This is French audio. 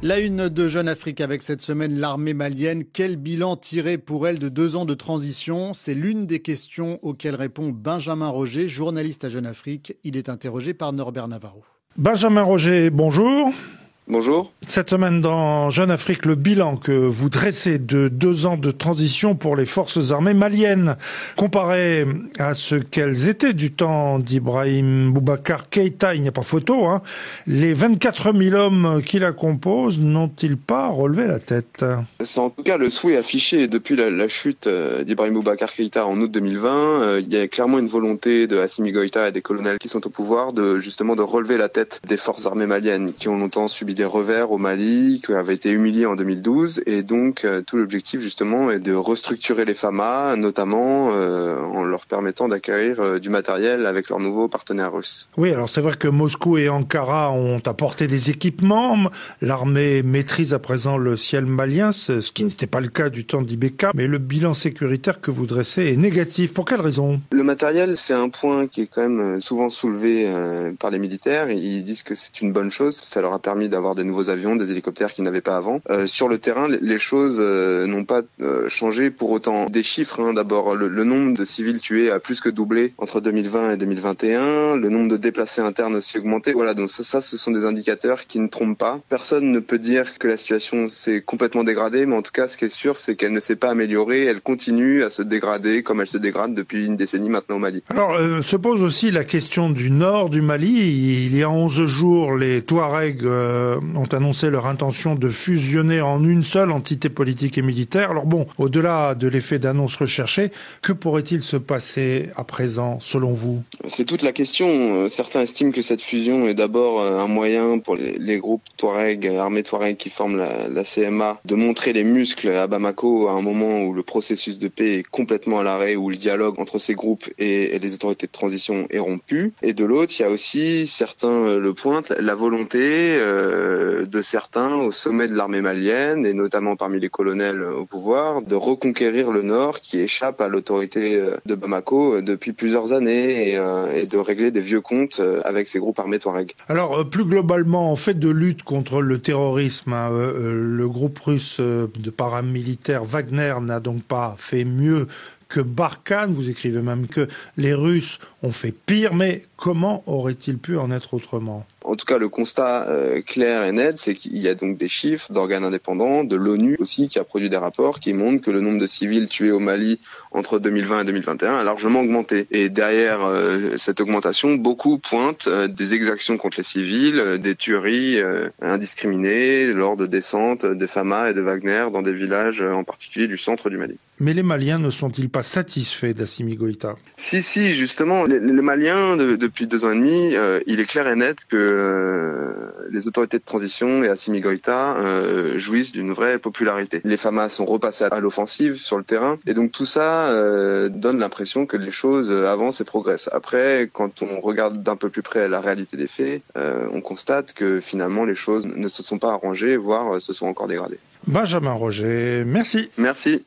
La une de Jeune Afrique avec cette semaine l'armée malienne. Quel bilan tirer pour elle de 2 ans de transition? C'est l'une des questions auxquelles répond Benjamin Roger, journaliste à Jeune Afrique. Il est interrogé par Norbert Navarro. Benjamin Roger, bonjour. Bonjour. Cette semaine dans Jeune Afrique, le bilan que vous dressez de 2 ans de transition pour les forces armées maliennes, comparé à ce qu'elles étaient du temps d'Ibrahim Boubacar Keïta, il n'y a pas photo, les 24 000 hommes qui la composent n'ont-ils pas relevé la tête? C'est en tout cas le souhait affiché depuis la chute d'Ibrahim Boubacar Keïta en août 2020. Il y a clairement une volonté de Assimi Goïta et des colonels qui sont au pouvoir de relever la tête des forces armées maliennes qui ont longtemps subi des revers au Mali, qui avaient été humiliés en 2012, et donc tout l'objectif justement est de restructurer les FAMA, notamment en leur permettant d'acquérir du matériel avec leurs nouveaux partenaires russes. Oui, alors c'est vrai que Moscou et Ankara ont apporté des équipements, l'armée maîtrise à présent le ciel malien, ce qui n'était pas le cas du temps d'Ibeka, mais le bilan sécuritaire que vous dressez est négatif. Pour quelle raison? Le matériel, c'est un point qui est quand même souvent soulevé par les militaires. Ils disent que c'est une bonne chose, ça leur a permis d'avoir des nouveaux avions, des hélicoptères qu'ils n'avaient pas avant. Sur le terrain, les choses n'ont pas changé pour autant. Des chiffres, d'abord, le nombre de civils tués a plus que doublé entre 2020 et 2021. Le nombre de déplacés internes aussi augmenté. Voilà, donc ça, ce sont des indicateurs qui ne trompent pas. Personne ne peut dire que la situation s'est complètement dégradée, mais en tout cas, ce qui est sûr, c'est qu'elle ne s'est pas améliorée. Elle continue à se dégrader comme elle se dégrade depuis une décennie maintenant au Mali. Alors, se pose aussi la question du nord du Mali. Il y a 11 jours, les Touaregs ont annoncé leur intention de fusionner en une seule entité politique et militaire. Alors bon, au-delà de l'effet d'annonce recherché, que pourrait-il se passer à présent, selon vous? C'est toute la question. Certains estiment que cette fusion est d'abord un moyen pour les groupes Touareg, armées Touareg qui forment la CMA, de montrer les muscles à Bamako à un moment où le processus de paix est complètement à l'arrêt, où le dialogue entre ces groupes et les autorités de transition est rompu. Et de l'autre, il y a aussi, certains le pointent, la volonté de certains au sommet de l'armée malienne, et notamment parmi les colonels au pouvoir, de reconquérir le nord qui échappe à l'autorité de Bamako depuis plusieurs années et de régler des vieux comptes avec ces groupes armés Touareg. Alors, plus globalement, en fait de lutte contre le terrorisme, le groupe russe de paramilitaires Wagner n'a donc pas fait mieux que Barkhane. Vous écrivez même que les Russes ont fait pire, mais comment aurait-il pu en être autrement? En tout cas, le constat clair et net, c'est qu'il y a donc des chiffres d'organes indépendants, de l'ONU aussi, qui a produit des rapports qui montrent que le nombre de civils tués au Mali entre 2020 et 2021 a largement augmenté. Et derrière cette augmentation, beaucoup pointent des exactions contre les civils, des tueries indiscriminées lors de descentes de FAMA et de Wagner dans des villages, en particulier du centre du Mali. Mais les Maliens ne sont-ils pas satisfaits d'Assimi Goïta? Si, justement, les Maliens, depuis 2 ans et demi, il est clair et net que les autorités de transition et Assimi Goïta jouissent d'une vraie popularité. Les FAMA sont repassés à l'offensive sur le terrain, et donc tout ça donne l'impression que les choses avancent et progressent. Après, quand on regarde d'un peu plus près la réalité des faits, on constate que finalement les choses ne se sont pas arrangées, voire se sont encore dégradées. Benjamin Roger, merci. Merci.